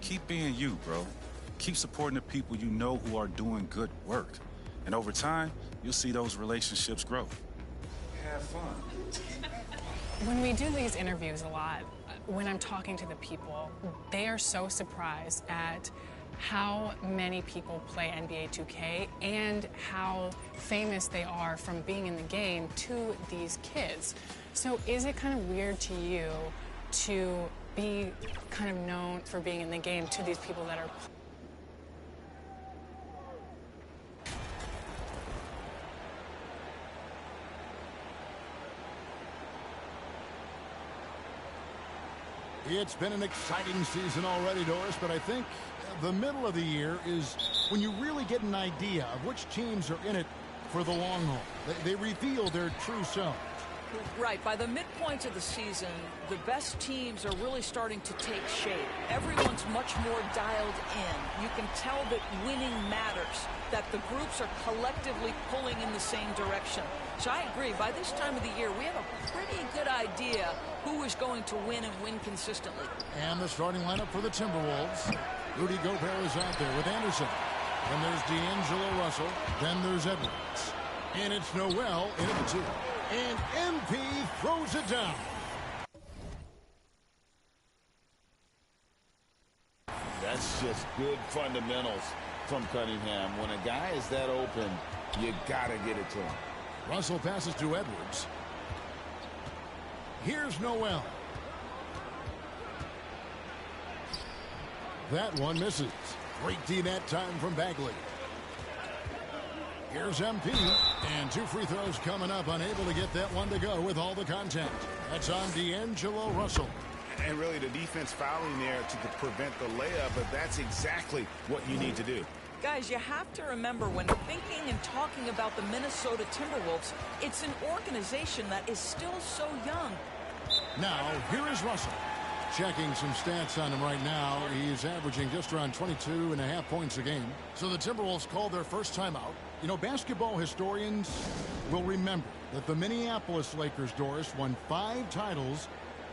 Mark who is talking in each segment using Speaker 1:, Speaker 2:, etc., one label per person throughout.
Speaker 1: Keep being you, bro. Keep supporting the people you know who are doing good work. And over time, you'll see those relationships grow. Have fun.
Speaker 2: When we do these interviews a lot, when I'm talking to the people, they are so surprised at how many people play NBA 2K and how famous they are from being in the game to these kids. So is it kind of weird to you to be kind of known for being in the game to these people that are...
Speaker 3: It's been an exciting season already, Doris, but I think the middle of the year is when you really get an idea of which teams are in it for the long haul. They reveal their true selves.
Speaker 4: Right. By the midpoint of the season, the best teams are really starting to take shape. Everyone's much more dialed in. You can tell that winning matters, that the groups are collectively pulling in the same direction. So I agree. By this time of the year, we have a pretty good idea who is going to win and win consistently.
Speaker 3: And the starting lineup for the Timberwolves. Rudy Gobert is out there with Anderson. Then there's D'Angelo Russell. Then there's Edwards. And it's Noel into the two. And MP throws it down.
Speaker 5: That's just good fundamentals from Cunningham. When a guy is that open, you gotta get it to him.
Speaker 3: Russell passes to Edwards. Here's Noel. That one misses. Great D that time from Bagley. Here's MP, and 2 free throws coming up, unable to get that one to go with all the contact. That's on D'Angelo Russell.
Speaker 6: And really the defense fouling there to prevent the layup, but that's exactly what you need to do.
Speaker 4: Guys, you have to remember when thinking and talking about the Minnesota Timberwolves, it's an organization that is still so young.
Speaker 3: Now, here is Russell. Checking some stats on him right now. He's averaging just around 22.5 points a game. So the Timberwolves called their first timeout. You know, basketball historians will remember that the Minneapolis Lakers, Doris, won 5 titles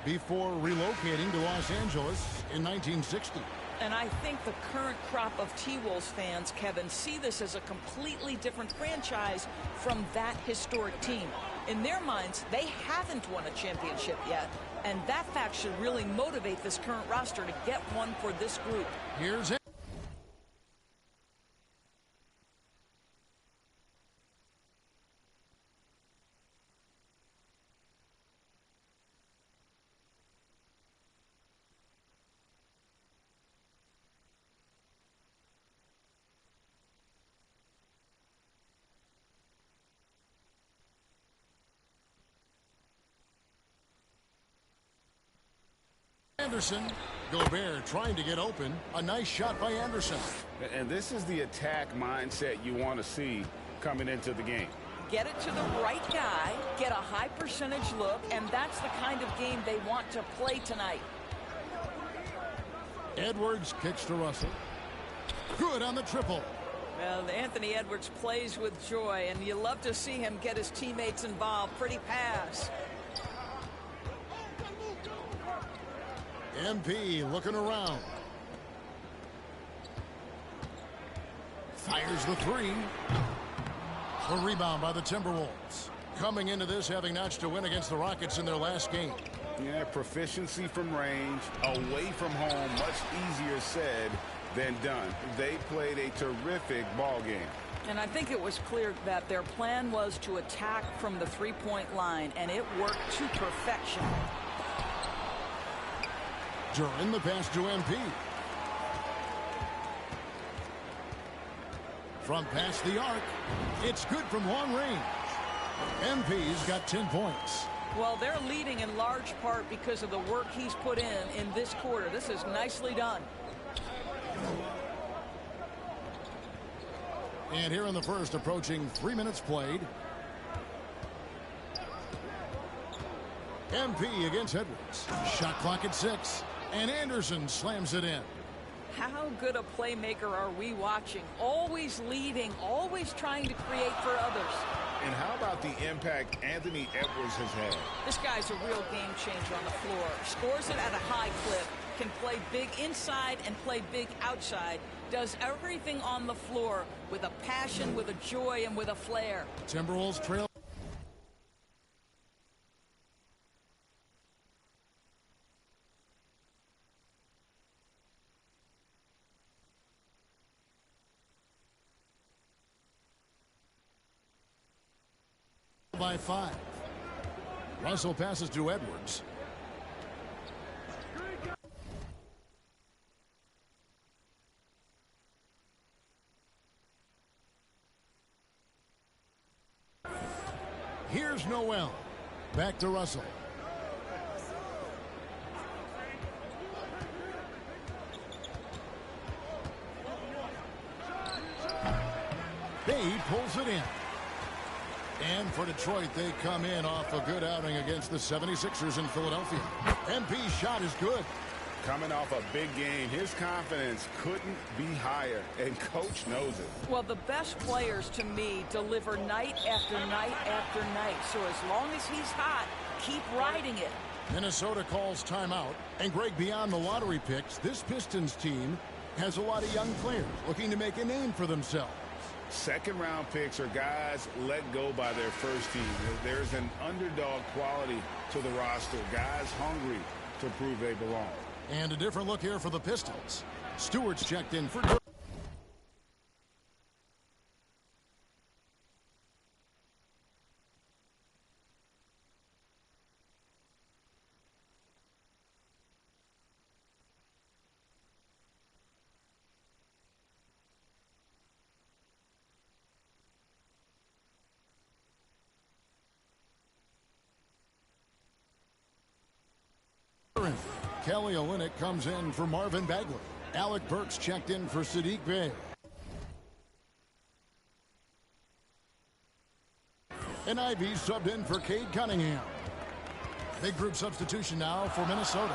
Speaker 3: before relocating to Los Angeles in 1960.
Speaker 4: And I think the current crop of T-Wolves fans, Kevin, see this as a completely different franchise from that historic team. In their minds, they haven't won a championship yet. And that fact should really motivate this current roster to get one for this group.
Speaker 3: Here's it. Anderson. Gobert trying to get open. A nice shot by Anderson.
Speaker 6: And this is the attack mindset you want to see coming into the game.
Speaker 4: Get it to the right guy, get a high percentage look, and that's the kind of game they want to play tonight.
Speaker 3: Edwards kicks to Russell. Good on the triple.
Speaker 4: Well, Anthony Edwards plays with joy, and you love to see him get his teammates involved. Pretty pass.
Speaker 3: MP looking around. Fires the 3. A rebound by the Timberwolves. Coming into this having notched a win against the Rockets in their last game.
Speaker 6: Yeah, proficiency from range, away from home, much easier said than done. They played a terrific ball game.
Speaker 4: And I think it was clear that their plan was to attack from the three-point line, and it worked to perfection.
Speaker 3: During the pass to MP. From past the arc. It's good from long range. MP's got 10 points.
Speaker 4: Well, they're leading in large part because of the work he's put in this quarter. This is nicely done.
Speaker 3: And here in the first, approaching 3 minutes played. MP against Edwards. Shot clock at 6. And Anderson slams it in.
Speaker 4: How good a playmaker are we watching? Always leading, always trying to create for others.
Speaker 6: And how about the impact Anthony Edwards has had?
Speaker 4: This guy's a real game changer on the floor. Scores it at a high clip. can play big inside and play big outside. Does everything on the floor with a passion, with a joy, and with a flair.
Speaker 3: Timberwolves trail. By 5. Russell passes to Edwards. Here's Noel. Back to Russell. He pulls it in. And for Detroit, they come in off a good outing against the 76ers in Philadelphia. MP's shot is good.
Speaker 6: Coming off a big game, his confidence couldn't be higher, and coach knows it.
Speaker 4: Well, the best players, to me, deliver night after night after night. So as long as he's hot, keep riding it.
Speaker 3: Minnesota calls timeout. And Greg, beyond the lottery picks, this Pistons team has a lot of young players looking to make a name for themselves.
Speaker 6: Second-round picks are guys let go by their first team. There's an underdog quality to the roster. Guys hungry to prove they belong.
Speaker 3: And a different look here for the Pistons. Stewart's checked in for... Kelly Olynyk comes in for Marvin Bagley. Alec Burks checked in for Sadiq Bey. And Ivy subbed in for Cade Cunningham. Big group substitution now for Minnesota.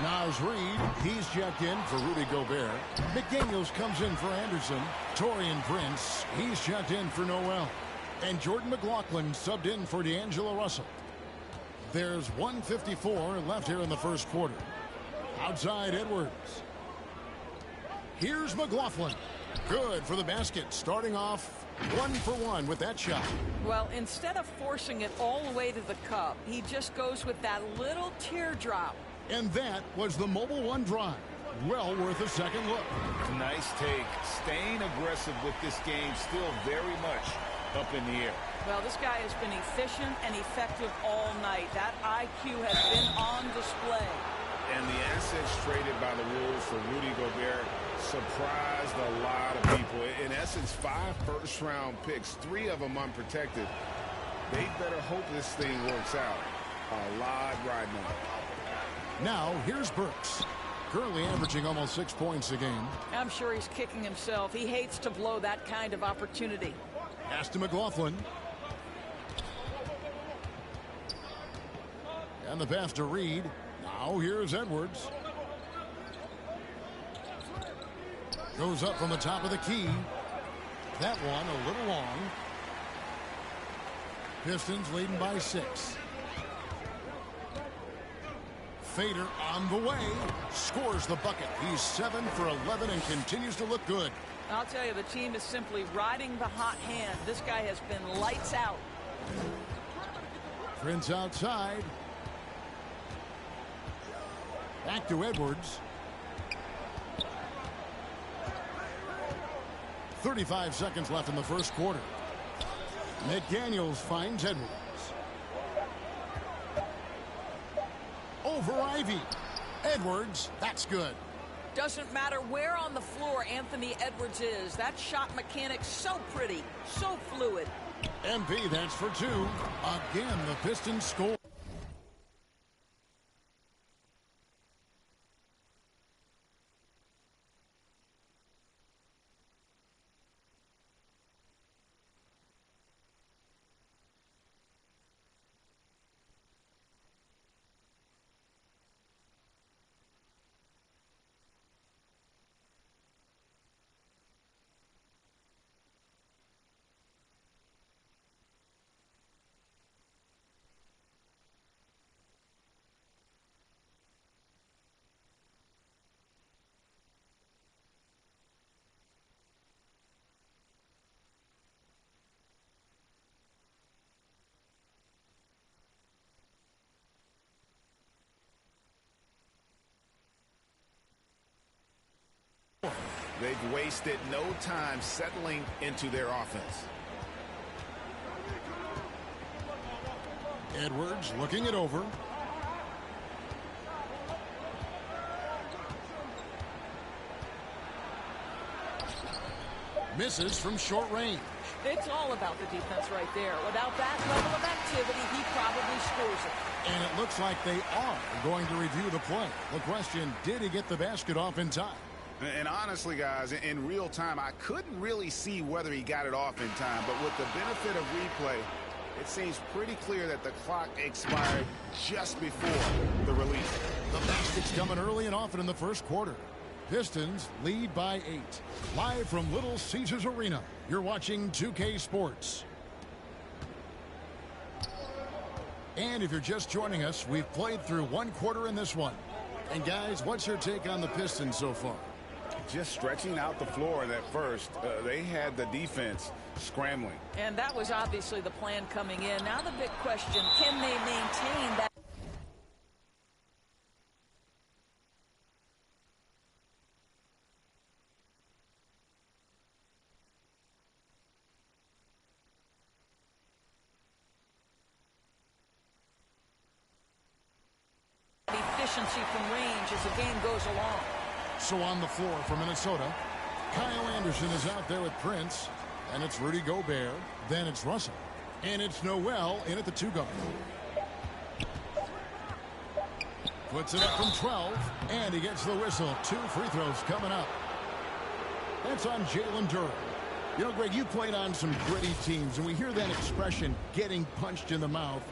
Speaker 3: Naz Reid, he's checked in for Rudy Gobert. McDaniels comes in for Anderson. Taurean Prince, he's checked in for Noel. And Jordan McLaughlin subbed in for D'Angelo Russell. There's 1:54 left here in the first quarter. Outside Edwards. Here's McLaughlin. Good for the basket. Starting off 1 for 1 with that shot.
Speaker 4: Well, instead of forcing it all the way to the cup, he just goes with that little teardrop.
Speaker 3: And that was the Mobile One drive. Well worth a second look.
Speaker 5: Nice take. Staying aggressive with this game, still very much up in the air.
Speaker 4: Well, this guy has been efficient and effective all night. That IQ has been on display.
Speaker 6: And the assets traded by the Wolves for Rudy Gobert surprised a lot of people. In essence, 5 first-round picks, 3 of them unprotected. They better hope this thing works out. A lot riding on it.
Speaker 3: Now, here's Burks. Currently averaging almost 6 points a game.
Speaker 4: I'm sure he's kicking himself. He hates to blow that kind of opportunity.
Speaker 3: Pass to McLaughlin. And the pass to Reed. Now here's Edwards. Goes up from the top of the key. That one a little long. Pistons leading by 6. Fader on the way. Scores the bucket. He's 7 for 11 and continues to look good.
Speaker 4: I'll tell you, the team is simply riding the hot hand. This guy has been lights out.
Speaker 3: Prince outside. Back to Edwards. 35 seconds left in the first quarter. McDaniels finds Edwards. Over Ivy. Edwards, that's good.
Speaker 4: Doesn't matter where on the floor Anthony Edwards is. That shot mechanic's so pretty, so fluid.
Speaker 3: MP, that's for 2. Again, the Pistons score.
Speaker 6: They've wasted no time settling into their offense.
Speaker 3: Edwards looking it over. Misses from short range.
Speaker 4: It's all about the defense right there. Without that level of activity, he probably screws it.
Speaker 3: And it looks like they are going to review the play. The question, did he get the basket off in time?
Speaker 6: And honestly, guys, in real time, I couldn't really see whether he got it off in time. But with the benefit of replay, it seems pretty clear that the clock expired just before the release.
Speaker 3: The basket's coming early and often in the first quarter. Pistons lead by 8. Live from Little Caesars Arena, you're watching 2K Sports. And if you're just joining us, we've played through one quarter in this one. And guys, what's your take on the Pistons so far?
Speaker 6: Just stretching out the floor in that first. They had the defense scrambling.
Speaker 4: And that was obviously the plan coming in. Now the big question, can they maintain that? Efficiency from range as the game goes along.
Speaker 3: So on the floor for Minnesota, Kyle Anderson is out there with Prince, and it's Rudy Gobert, then it's Russell, and it's Noel in at the 2-guard. Puts it up from 12, and he gets the whistle. 2 free throws coming up. That's on Jalen Durham. You know, Greg, you played on some gritty teams, and we hear that expression, getting punched in the mouth,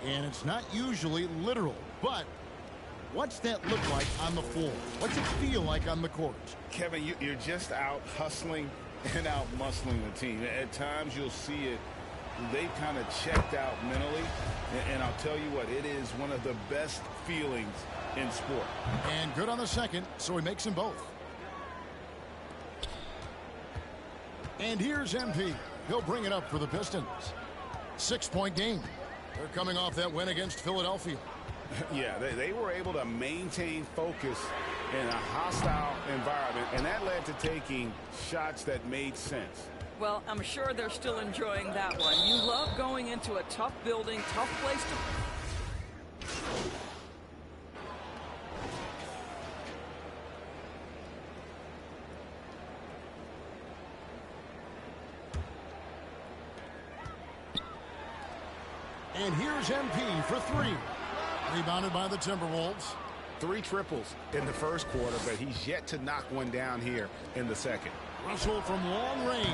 Speaker 3: and it's not usually literal, but what's that look like on the floor? What's it feel like on the court?
Speaker 6: Kevin, you're just out hustling and out muscling the team. At times you'll see it. They kind of checked out mentally. And I'll tell you what, it is one of the best feelings in sport.
Speaker 3: And good on the second, so he makes them both. And here's MP. He'll bring it up for the Pistons. 6-point game. They're coming off that win against Philadelphia.
Speaker 6: Yeah, they were able to maintain focus in a hostile environment, and that led to taking shots that made sense.
Speaker 4: Well, I'm sure they're still enjoying that one. You love going into a tough building, tough place to...
Speaker 3: And here's MP for 3. Rebounded by the Timberwolves.
Speaker 6: 3 triples in the first quarter, but he's yet to knock one down here in the second.
Speaker 3: Russell from long range.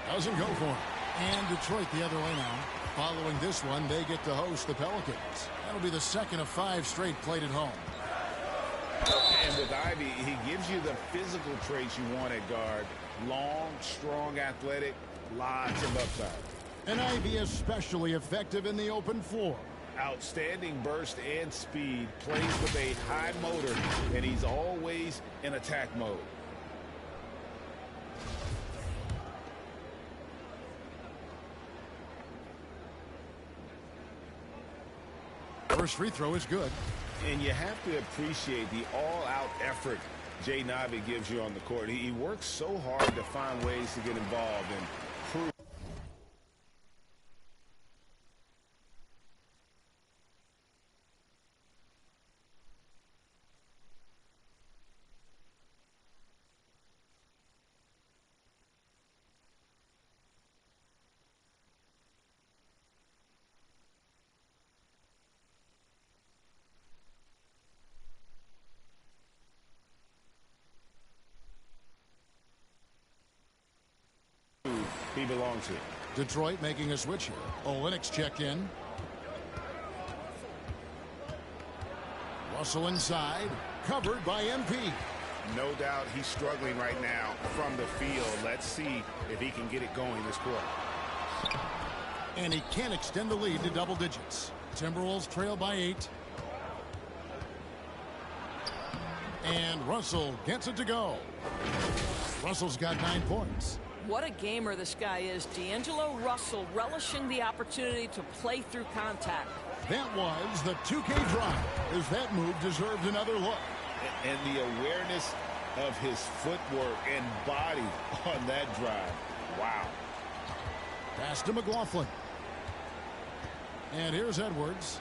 Speaker 3: Doesn't go for it. And Detroit the other way now. Following this one, they get to host the Pelicans. That'll be the second of 5 straight played at home.
Speaker 6: And with Ivy, he gives you the physical traits you want at guard. Long, strong, athletic, lots of upside.
Speaker 3: And Ivy especially effective in the open floor.
Speaker 6: Outstanding burst and speed, plays with a high motor, and he's always in attack mode.
Speaker 3: First free throw is good.
Speaker 6: And you have to appreciate the all-out effort Jay Ivey gives you on the court. He works so hard to find ways to get involved and prove. He belongs here.
Speaker 3: Detroit making a switch here. Olynyk checked in. Russell inside. Covered by MP.
Speaker 6: No doubt he's struggling right now from the field. Let's see if he can get it going this quarter.
Speaker 3: And he can extend the lead to double digits. Timberwolves trail by 8. And Russell gets it to go. Russell's got 9 points.
Speaker 4: What a gamer this guy is. D'Angelo Russell relishing the opportunity to play through contact.
Speaker 3: That was the 2K drive, as that move deserved another look.
Speaker 6: And the awareness
Speaker 5: of his footwork and body on that drive. Wow.
Speaker 3: Pass to McLaughlin. And here's Edwards.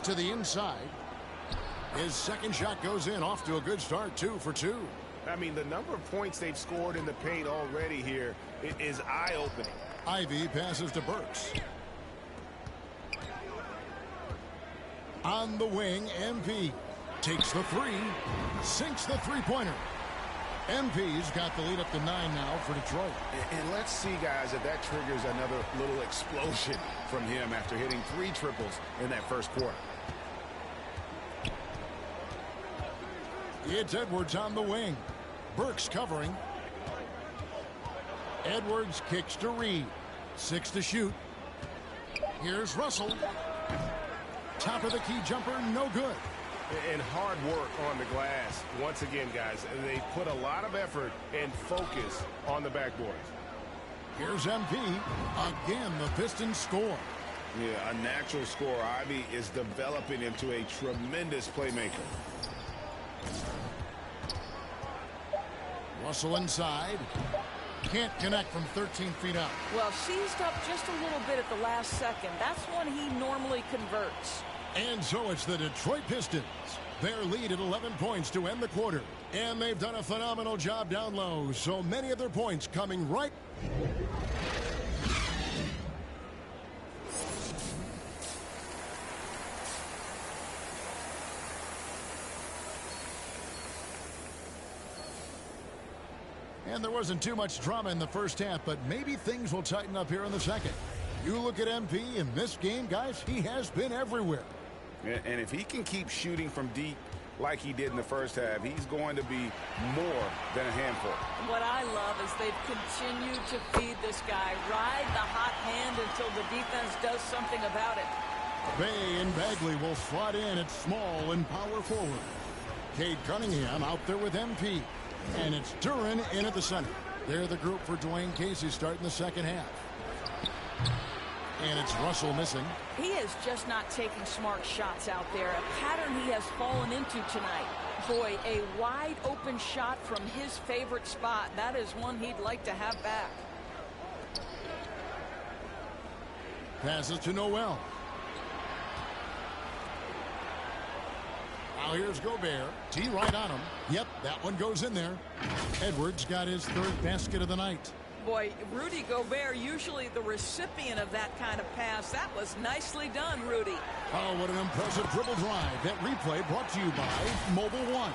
Speaker 3: To the inside. His second shot goes in, off to a good start, 2 for 2.
Speaker 6: I mean, the number of points they've scored in the paint already here is eye-opening.
Speaker 3: Ivy passes to Burks. On the wing, MP takes the three, sinks the three-pointer. MP's got the lead up to 9 now for Detroit.
Speaker 6: And let's see, guys, if that triggers another little explosion from him after hitting 3 triples in that first quarter.
Speaker 3: It's Edwards on the wing. Burks covering. Edwards kicks to Reed. 6 to shoot. Here's Russell. Top of the key jumper, no good.
Speaker 6: And hard work on the glass. Once again, guys, they put a lot of effort and focus on the backboard.
Speaker 3: Here's MP. Again, the Pistons score.
Speaker 6: Yeah, a natural scorer. Ivy is developing into a tremendous playmaker.
Speaker 3: Russell inside. Can't connect from 13 feet out.
Speaker 4: Well, seized up just a little bit at the last second. That's when he normally converts.
Speaker 3: And so it's the Detroit Pistons. Their lead at 11 points to end the quarter. And they've done a phenomenal job down low. So many of their points coming right. And there wasn't too much drama in the first half, but maybe things will tighten up here in the second. You look at MP in this game, guys, he has been everywhere.
Speaker 6: And if he can keep shooting from deep like he did in the first half, he's going to be more than a handful.
Speaker 4: What I love is they've continued to feed this guy, ride the hot hand until the defense does something about it.
Speaker 3: Bay and Bagley will slot in at small and power forward. Cade Cunningham out there with MP. And it's Duran in at the center. They're the group for Dwayne Casey starting the second half. And it's Russell missing.
Speaker 4: He is just not taking smart shots out there. A pattern he has fallen into tonight. Boy, a wide open shot from his favorite spot. That is one he'd like to have back.
Speaker 3: Passes to Noel. Now here's Gobert. T right on him. Yep, that one goes in there. Edwards got his 3rd basket of the night.
Speaker 4: Boy, Rudy Gobert, usually the recipient of that kind of pass. That was nicely done, Rudy.
Speaker 3: Oh, what an impressive dribble drive. That replay brought to you by Mobile One.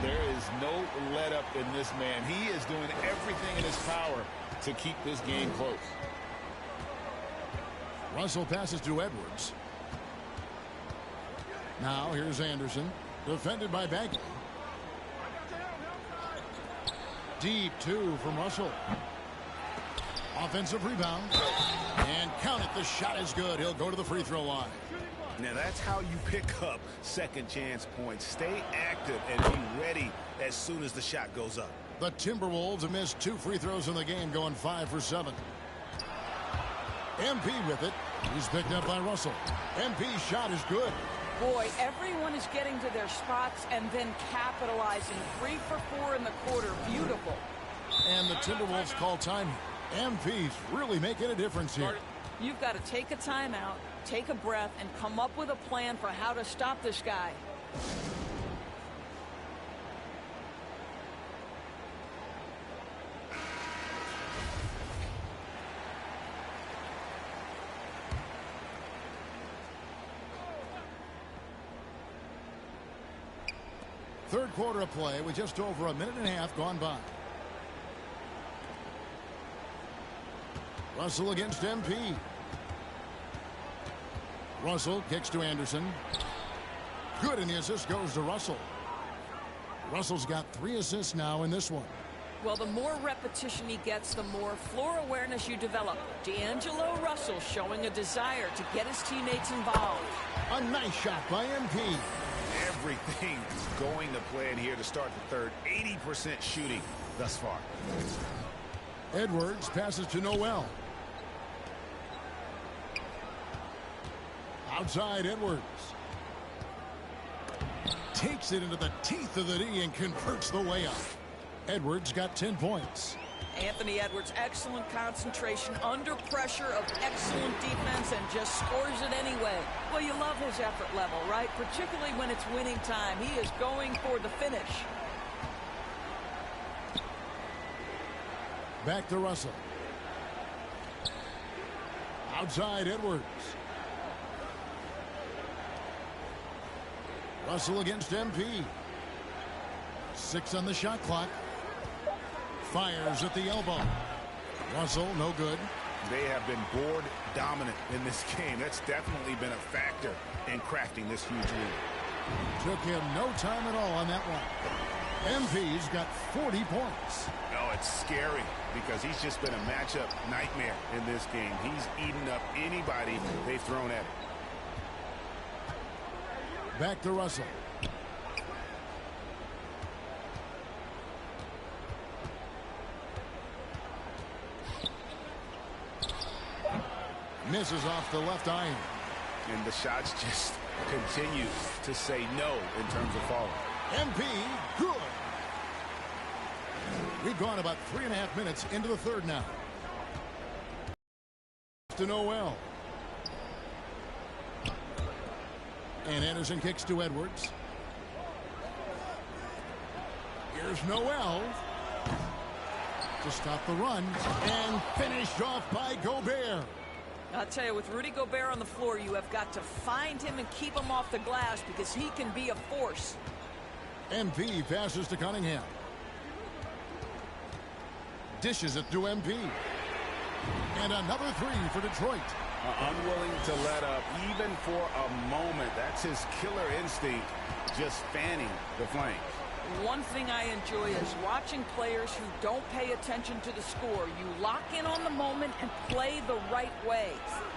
Speaker 5: There is no let up in this man. He is doing everything in his power to keep this game close.
Speaker 3: Russell passes to Edwards. Now here's Anderson. Defended by Bagley. Deep 2 from Russell. Offensive rebound. And count it. The shot is good. He'll go to the free throw line.
Speaker 6: Now that's how you pick up second chance points. Stay active and be ready as soon as the shot goes up.
Speaker 3: The Timberwolves have missed 2 free throws in the game, going 5 for 7. MP with it. He's picked up by Russell. MP's shot is good.
Speaker 4: Boy, everyone is getting to their spots and then capitalizing. 3 for 4 in the quarter. Beautiful.
Speaker 3: And the Timberwolves call time. MP's really making a difference here.
Speaker 4: You've got to take a timeout, take a breath, and come up with a plan for how to stop this guy.
Speaker 3: Third quarter of play with just over a minute and a half gone by. Russell against MP. Russell kicks to Anderson. Good, and the assist goes to Russell. Russell's got 3 assists now in this one.
Speaker 4: Well, the more repetition he gets, the more floor awareness you develop. D'Angelo Russell showing a desire to get his teammates involved.
Speaker 3: A nice shot by MP.
Speaker 6: Everything going to plan here to start the third. 80% shooting thus far.
Speaker 3: Edwards passes to Noel. Outside Edwards. Takes it into the teeth of the D and converts the layup. Edwards got 10 points.
Speaker 4: Anthony Edwards, excellent concentration, under pressure of excellent defense, and just scores it anyway. Well, you love his effort level, right? Particularly when it's winning time. He is going for the finish.
Speaker 3: Back to Russell. Outside Edwards. Russell against MP. 6 on the shot clock. Fires at the elbow. Russell, no good.
Speaker 6: They have been board dominant in this game. That's definitely been a factor in crafting this huge lead.
Speaker 3: Took him no time at all on that one. MP's got 40 points.
Speaker 6: Oh, it's scary because he's just been a matchup nightmare in this game. He's eaten up anybody they've thrown at him.
Speaker 3: Back to Russell. Misses off the left iron.
Speaker 6: And the shots just continue to say no in terms of falling.
Speaker 3: MP, good. We've gone about 3.5 minutes into the third now. To Noel. And Anderson kicks to Edwards. Here's Noel. To stop the run. And finished off by Gobert.
Speaker 4: I'll tell you, with Rudy Gobert on the floor, you have got to find him and keep him off the glass because he can be a force.
Speaker 3: MP passes to Cunningham. Dishes it to MP. And another three for Detroit.
Speaker 6: Unwilling to let up even for a moment. That's his killer instinct, just fanning the flames.
Speaker 4: One thing I enjoy is watching players who don't pay attention to the score. You lock in on the moment and play the right way.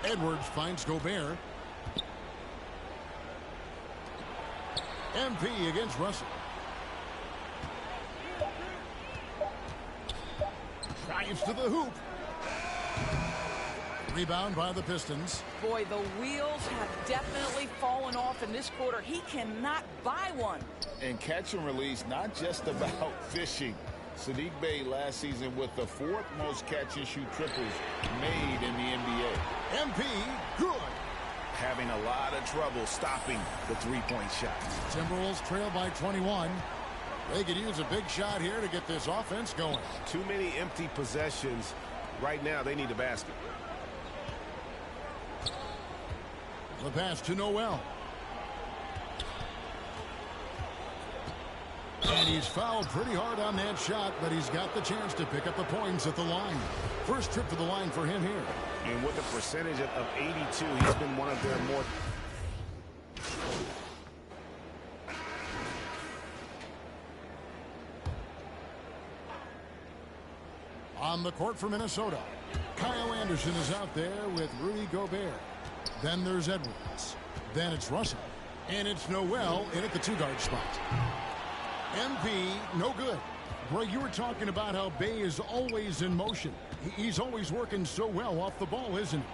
Speaker 3: Edwards finds Gobert. MP against Russell. Drives to the hoop. Rebound by the Pistons.
Speaker 4: Boy, the wheels have definitely fallen off in this quarter. He cannot buy one.
Speaker 5: And catch and release, not just about fishing. Sadiq Bey last season with the 4th most catch and shoot triples made in the NBA.
Speaker 3: MP, good.
Speaker 6: Having a lot of trouble stopping the three-point shot.
Speaker 3: Timberwolves trail by 21. They could use a big shot here to get this offense going.
Speaker 6: Too many empty possessions. Right now, they need a basket.
Speaker 3: The pass to Noel. And he's fouled pretty hard on that shot, but he's got the chance to pick up the points at the line. First trip to the line for him here.
Speaker 6: And with a percentage of 82, he's been one of their more...
Speaker 3: On the court for Minnesota, Kyle Anderson is out there with Rudy Gobert. Then there's Edwards. Then it's Russell. And it's Noel in at the 2-guard spot. MP, no good. Bro, you were talking about how Bey is always in motion. He's always working so well off the ball, isn't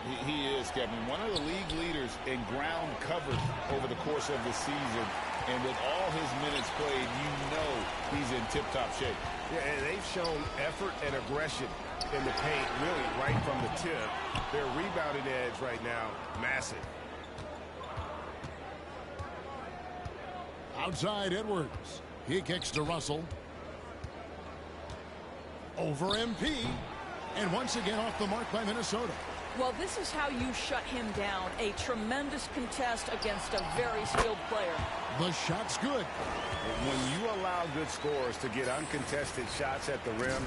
Speaker 3: he?
Speaker 5: He is, Kevin. One of the league leaders in ground covered over the course of the season. And with all his minutes played, you know he's in tip-top shape.
Speaker 6: Yeah, and they've shown effort and aggression in the paint, really, right from the tip. Their rebounding edge right now, massive.
Speaker 3: Outside Edwards. He kicks to Russell. Over MP. And once again off the mark by Minnesota.
Speaker 4: Well, this is how you shut him down. A tremendous contest against a very skilled player.
Speaker 3: The shot's good.
Speaker 6: When you allow good scorers to get uncontested shots at the rim,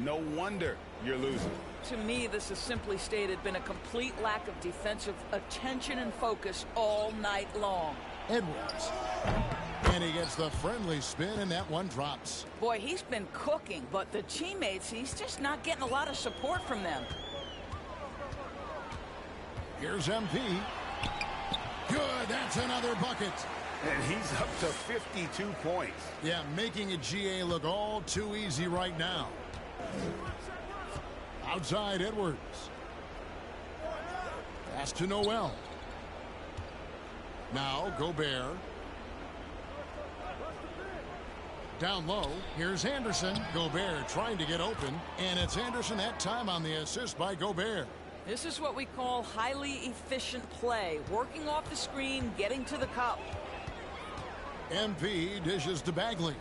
Speaker 6: no wonder you're losing.
Speaker 4: To me, this has simply stated been a complete lack of defensive attention and focus all night long.
Speaker 3: Edwards. And he gets the friendly spin, and that one drops.
Speaker 4: Boy, he's been cooking, but the teammates, he's just not getting a lot of support from them.
Speaker 3: Here's MP. Good, that's another bucket.
Speaker 6: And he's up to 52 points.
Speaker 3: Yeah, making a GA look all too easy right now. Outside Edwards. Pass to Noel. Now Gobert. Down low, here's Anderson. Gobert trying to get open, and it's Anderson that time on the assist by Gobert.
Speaker 4: This is what we call highly efficient play. Working off the screen, getting to the cup.
Speaker 3: MP dishes to Bagley.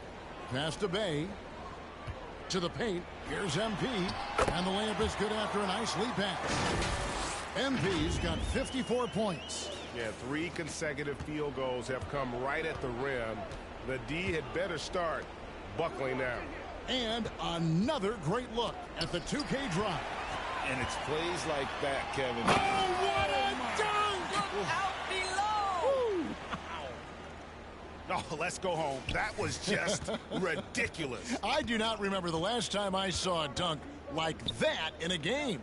Speaker 3: Pass to Bay. To the paint. Here's MP. And the layup is good after a nice lead pass. MP's got 54 points.
Speaker 6: Yeah, 3 consecutive field goals have come right at the rim. The D had better start buckling now.
Speaker 3: And another great look at the 2K drive.
Speaker 5: And it's plays like that, Kevin.
Speaker 3: Oh, what a dunk!
Speaker 4: Look out below!
Speaker 6: Oh, let's go home. That was just ridiculous.
Speaker 3: I do not remember the last time I saw a dunk like that in a game.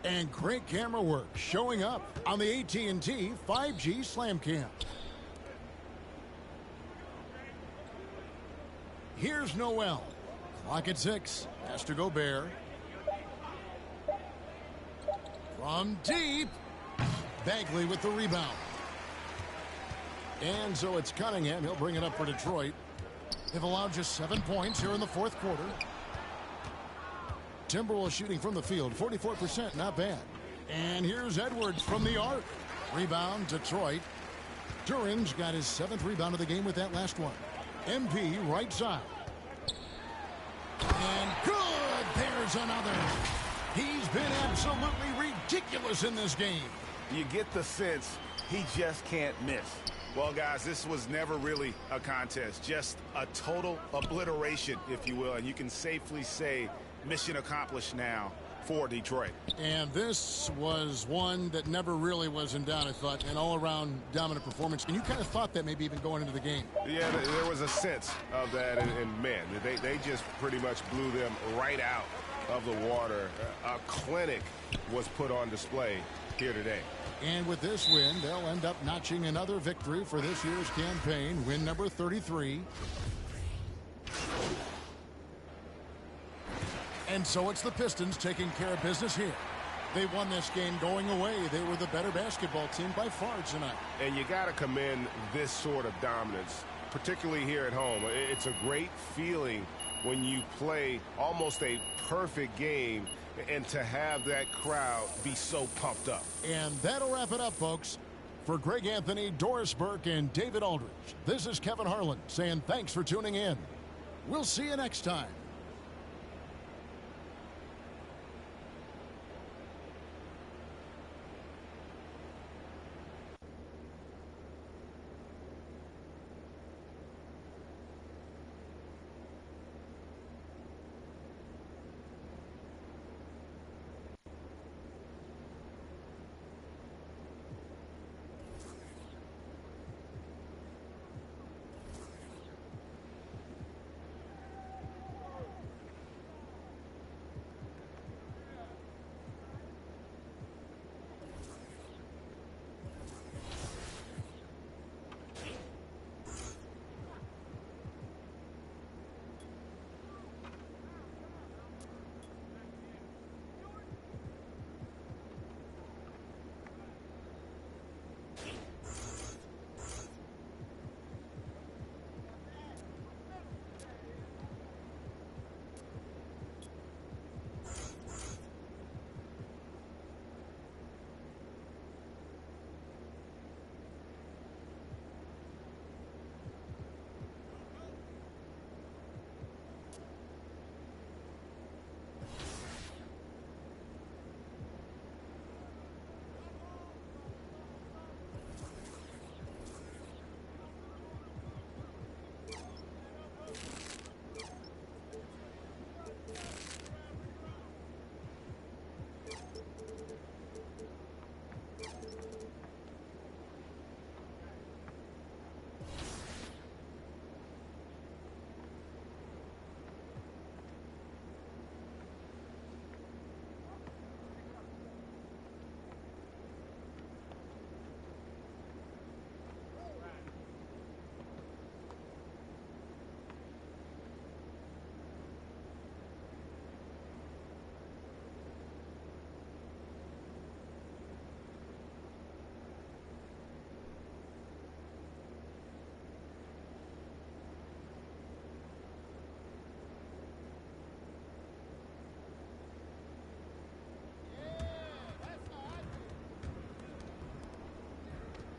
Speaker 3: And great camera work showing up on the AT&T 5G Slam Cam. Here's Noel. Clock at 6. Has to go Gobert. From deep. Bagley with the rebound. And so it's Cunningham. He'll bring it up for Detroit. They've allowed just 7 points here in the fourth quarter. Timberwolves shooting from the field. 44%, not bad. And here's Edwards from the arc. Rebound, Detroit. Duran's got his 7th rebound of the game with that last one. MP right side. And good. There's another. He's been absolutely ridiculous in this game.
Speaker 6: You get the sense he just can't miss. Well, guys, this was never really a contest. Just a total obliteration, if you will. And you can safely say mission accomplished now for Detroit.
Speaker 3: And this was one that never really was in doubt, I thought. An all-around dominant performance. And you kind of thought that maybe even going into the game.
Speaker 6: Yeah, there was a sense of that. And man, they just pretty much blew them right out of the water. A clinic was put on display here today.
Speaker 3: And with this win, they'll end up notching another victory for this year's campaign, win number 33. And so it's the Pistons taking care of business here. They won this game going away. They were the better basketball team by far tonight.
Speaker 6: And you got to commend this sort of dominance, particularly here at home. It's a great feeling when you play almost a perfect game and to have that crowd be so pumped up.
Speaker 3: And that'll wrap it up, folks. For Greg Anthony, Doris Burke, and David Aldridge, this is Kevin Harlan saying thanks for tuning in. We'll see you next time.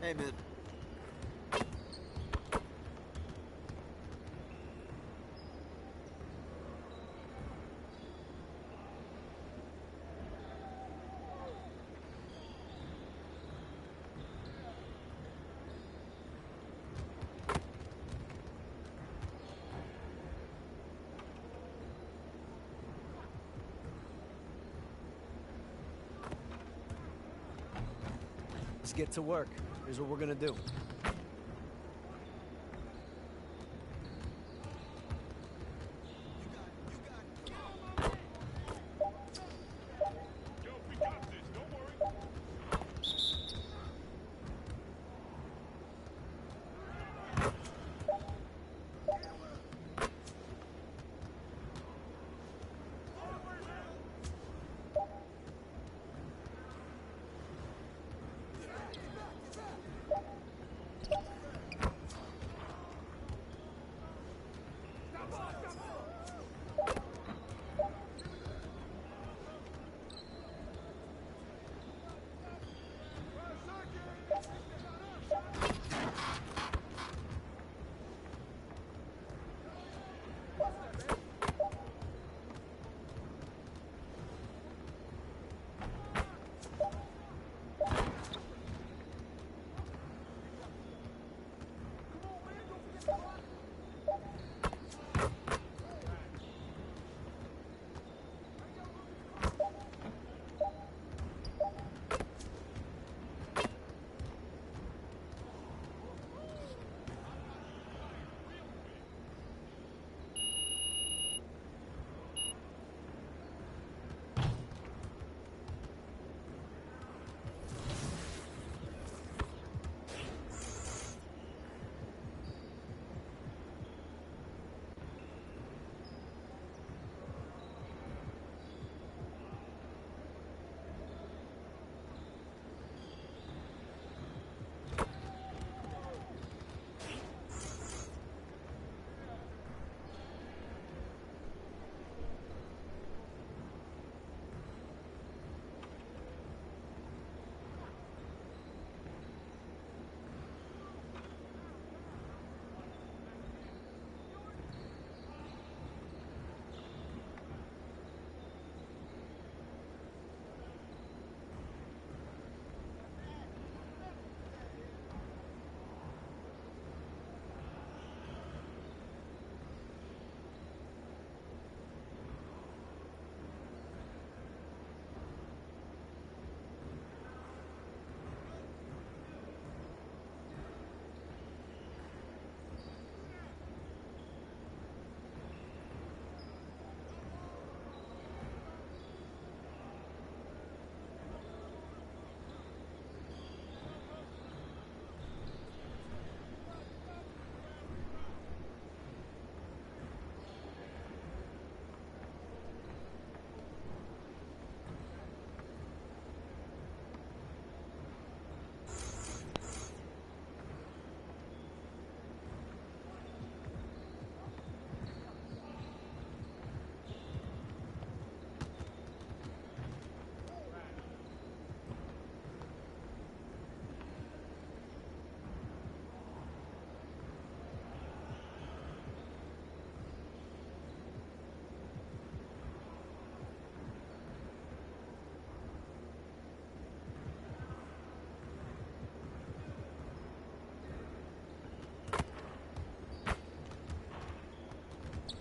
Speaker 7: Hey, man.
Speaker 8: Let's get to work. Here's what we're gonna do.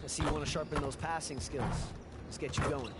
Speaker 8: I see you want to sharpen those passing skills. Let's get you going.